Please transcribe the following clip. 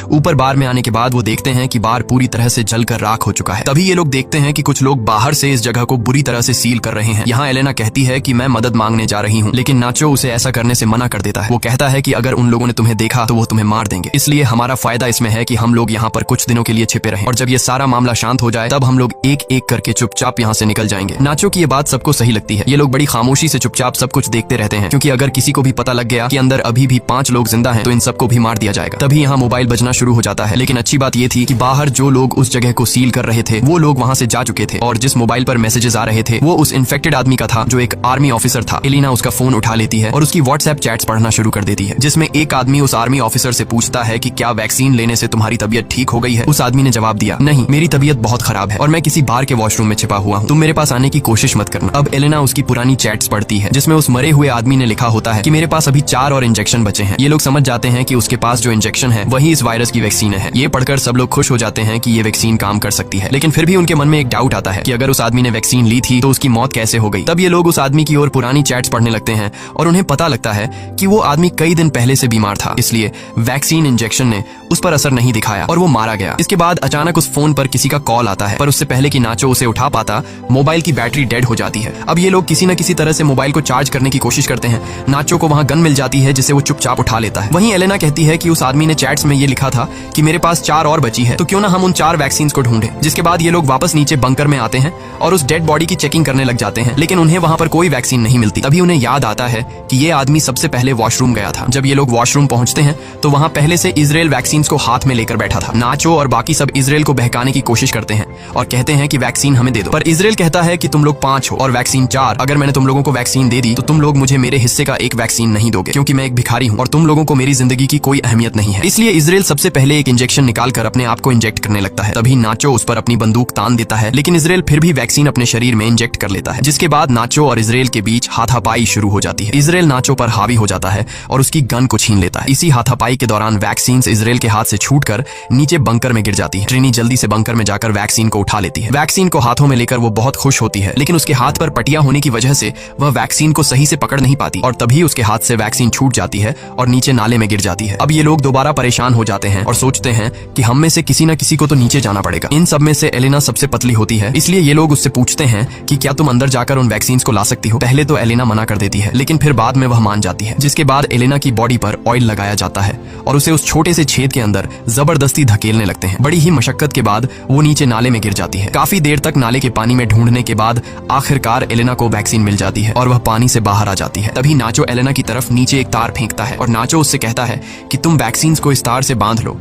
ऊपर बार में आने के बाद वो देखते हैं कि बार पूरी तरह से जलकर राख हो चुका है। तभी ये लोग देखते हैं कि कुछ लोग बाहर से इस जगह को बुरी तरह से सील कर रहे हैं। यहाँ एलेना कहती है कि मैं मदद मांगने जा रही हूँ, लेकिन नाचो उसे ऐसा करने से मना कर देता है। वो कहता है कि अगर उन लोगों ने तुम्हें देखा तो वो तुम्हें मार देंगे, इसलिए हमारा फायदा इसमें है कि हम लोग यहाँ पर कुछ दिनों के लिए छिपे रहें और जब ये सारा मामला शांत हो जाए तब हम लोग एक एक करके चुपचाप यहाँ से निकल जाएंगे। नाचो की ये बात सबको सही लगती है। ये लोग बड़ी खामोशी से चुपचाप सब कुछ देखते रहते हैं, क्योंकि अगर किसी को भी पता लग गया कि अंदर अभी भी 5 लोग जिंदा हैं तो इन सबको भी मार दिया जाएगा। तभी यहाँ मोबाइल बजना शुरू हो जाता है। लेकिन अच्छी बात ये थी कि बाहर जो लोग उस जगह को सील कर रहे थे वो लोग वहाँ से जा चुके थे और जिस मोबाइल पर मैसेजेस आ रहे थे वो उस इन्फेक्टेड आदमी का था जो एक आर्मी ऑफिसर था। एलिना उसका फोन उठा लेती है और उसकी व्हाट्सएप चैट्स पढ़ना शुरू कर देती है, जिसमें एक आदमी उस आर्मी ऑफिसर से पूछता है कि क्या वैक्सीन लेने से तुम्हारी तबीयत ठीक हो गई है। उस आदमी ने जवाब दिया, नहीं, मेरी तबीयत बहुत खराब है और मैं किसी बार के वॉशरूम में छिपा हुआ हूँ, तुम मेरे पास आने की कोशिश मत करना। अब एलिना उसकी पुरानी चैट्स पढ़ती है जिसमें उस मरे हुए आदमी ने लिखा होता है कि मेरे पास अभी 4 और इंजेक्शन बचे हैं। ये लोग समझ जाते हैं कि उसके पास जो इंजेक्शन है वही इस वायरस की वैक्सीन है। ये पढ़कर सब लोग खुश हो जाते हैं कि ये वैक्सीन काम कर सकती है, लेकिन फिर भी उनके मन में एक डाउट आता है कि अगर उस आदमी ने वैक्सीन ली थी तो उसकी मौत कैसे हो गई। तब ये लोग उस आदमी की ओर पुरानी चैट्स पढ़ने लगते हैं और उन्हें पता लगता है कि वो आदमी कई दिन पहले से बीमार था, इसलिए वैक्सीन इंजेक्शन ने उस पर असर नहीं दिखाया और वो मारा गया। इसके बाद अचानक उस फोन पर किसी का कॉल आता है, पर उससे पहले कि नाचो उसे उठा पाता मोबाइल की बैटरी डेड हो जाती है। अब ये लोग किसी न किसी तरह से मोबाइल को चार्ज करने की कोशिश करते हैं। नाचो को वहाँ गन मिल जाती है जिसे वो चुपचाप उठा लेता है। वहीं एलेना कहती है कि उस आदमी ने चैट्स में ये लिखा था कि मेरे पास 4 और बची है, तो क्यों ना हम उन 4 वैक्सीन को ढूंढें। जिसके बाद ये लोग वापस नीचे बंकर में आते हैं और उस डेड बॉडी की चेकिंग करने लग जाते हैं, लेकिन उन्हें वहाँ पर कोई वैक्सीन नहीं मिलती। तभी उन्हें याद आता है कि ये आदमी सबसे पहले वॉशरूम गया था। जब ये लोग वॉशरूम पहुंचते हैं तो वहाँ पहले से इजराइल वैक्सीन को हाथ में लेकर बैठा था। नाचो और बाकी सब इजराइल को बहकाने की कोशिश करते हैं और कहते हैं कि वैक्सीन हमें दे दो, पर इजराइल कहता है कि तुम लोग 5 हो और वैक्सीन 4। अगर मैंने तुम लोगों को वैक्सीन दे दी तो तुम लोग मुझे मेरे हिस्से का एक वैक्सीन नहीं दोगे, क्योंकि मैं एक भिखारी हूँ और तुम लोगों को मेरी जिंदगी की कोई अहमियत नहीं है। इसलिए इजराइल सबसे पहले एक इंजेक्शन निकालकर अपने आप को इंजेक्ट करने लगता है। तभी नाचो उस पर अपनी बंदूक तान देता है, लेकिन इजराइल फिर भी वैक्सीन अपने शरीर में इंजेक्ट कर लेता है। जिसके बाद नाचो और इजराइल के बीच हाथापाई शुरू हो जाती है। इजराइल नाचो पर हावी हो जाता है और उसकी गन को छीन लेता है। इसी हाथापाई के दौरान वैक्सीन इजराइल के हाथ से छूटकर नीचे बंकर में गिर जाती है। ट्रिनी जल्दी से बंकर में जाकर वैक्सीन को उठा लेती है। वैक्सीन को हाथों में लेकर वो बहुत खुश होती है, लेकिन उसके हाथ पर पटिया होने की वजह से वह वैक्सीन को सही से पकड़ नहीं पाती और तभी उसके हाथ से वैक्सीन छूट जाती है और नीचे नाले में गिर जाती है। अब ये लोग दोबारा परेशान हो जाते हैं और सोचते हैं कि हम में से किसी न किसी को तो नीचे जाना पड़ेगा। इन सब में से एलेना सबसे पतली होती है, इसलिए ये लोग उससे पूछते हैं कि क्या तुम अंदर जाकर उन वैक्सीन को ला सकती हो। पहले तो एलेना मना कर देती है, लेकिन फिर बाद में वह मान जाती है। जिसके बाद एलेना की बॉडी पर ऑयल लगाया जाता है और उसे उस छोटे से छेद के अंदर जबरदस्ती धकेलने लगते हैं। बड़ी ही मशक्कत के बाद वो नीचे नाले में गिर जाती है। काफी देर तक नाले के पानी में ढूंढने के बाद आखिरकार एलेना को वैक्सीन मिल जाती है और वह पानी से बाहर आ जाती है। तभी नाचो एलेना की तरफ नीचे एक तार फेंकता है और नाचो उससे कहता है कि तुम वैक्सीन को इस तार से बांध लो